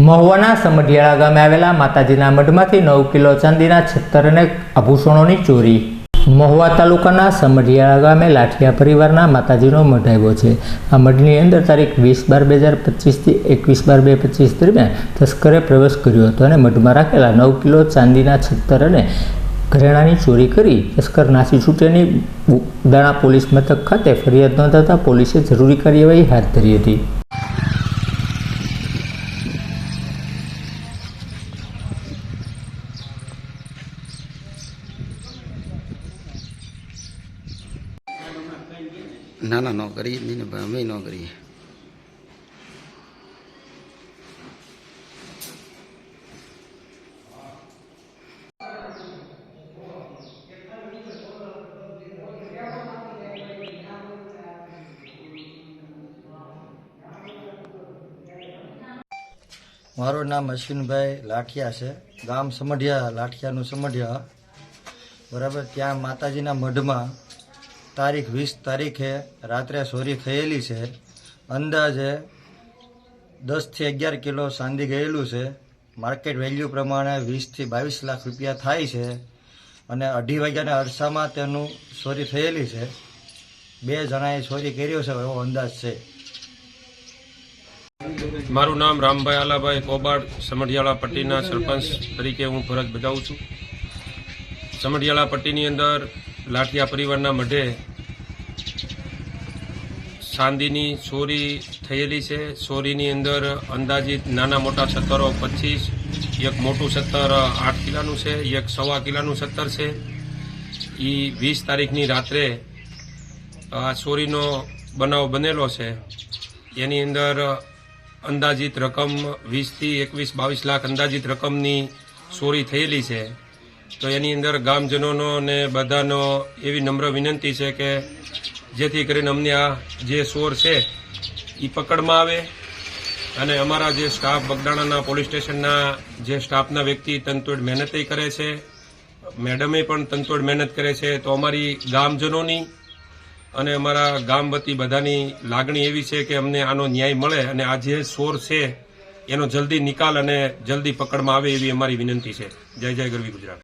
મહુવાના સમઢિયાળા ગામે આવેલા માતાજીના મઢમાંથી 9 કિલો ચાંદીના 76 અને આભૂષણોની ચોરી। મહુવા તાલુકાના સમઢિયાળા ગામે લાઠિયા પરિવારના માતાજીનો મઢ આવ્યો છે। આ મઢની અંદર તારીખ 20/12/2025 થી 21/12/25 દરમિયાન તસ્કરે પ્રવેશ કર્યો હતો અને મઢમાં રાખેલા 9 કિલો ચાંદીના 76 અને ઘરેણાની ચોરી કરી તસ્કર નાસી છૂટ્યાની દાણા પોલીસ મથક ખાતે ફરિયાદ નોંધાતા પોલીસે જરૂરી કાર્યવાહી હાથ ધરી હતી। ના ના ન કરીએ નહીં ને ભાઈ, અમે ન કરીએ। મારું નામ અશ્વિનભાઈ લાઠિયા છે, ગામ સમઢિયા, લાઠિયાનું સમઢિયા બરાબર। ત્યાં માતાજીના મઢમાં તારીખ 20 તારીખે રાત્રે ચોરી થયેલી છે। અંદાજે 10 થી 11 કિલો ચાંદી ગયેલું છે। માર્કેટ વેલ્યુ પ્રમાણે 20 થી 22 લાખ રૂપિયા થાય છે અને 2:30 વાગ્યાના અરસામાં તેનું ચોરી થયેલી છે। 2 જણાએ ચોરી કર્યો છે એવો અંદાજ છે। મારું નામ રામભાઈ આલાભાઈ કોબાડ, સમઢિયાળા પટ્ટીના સરપંચ તરીકે હું ફરજ બજાવું છું। સમઢિયાળા પટ્ટીની અંદર લાઠિયા પરિવારના મઢે ચાંદીની ચોરી થયેલી છે। ચોરીની અંદર અંદાજિત નાના મોટા 17 25, એક મોટું 17 8 કિલાનું છે, એક 1.25 કિલાનું 17 છે। એ 20 તારીખની રાત્રે આ ચોરીનો બનાવ બનેલો છે। એની અંદર અંદાજિત રકમ 20 થી 21 22 લાખ અંદાજિત રકમની ચોરી થયેલી છે। તો એની અંદર ગામજનોનો અને બધાનો એવી નમ્ર વિનંતી છે કે જેથી કરીને અમને આ જે ચોર છે એ પકડમાં આવે અને અમારા જે સ્ટાફ બગદાણાના પોલીસ સ્ટેશનના જે સ્ટાફના વ્યક્તિ તનતોડ મહેનત કરે છે, મેડમે પણ તનતોડ મહેનત કરે છે। તો અમારી ગામજનોની અને અમારા ગામ વતી બધાની લાગણી એવી છે કે અમને આનો ન્યાય મળે અને આ જે ચોર છે એનો જલ્દી નિકાલ અને જલ્દી પકડમાં આવે એવી અમારી વિનંતી છે। જય જય ગરવી ગુજરાત।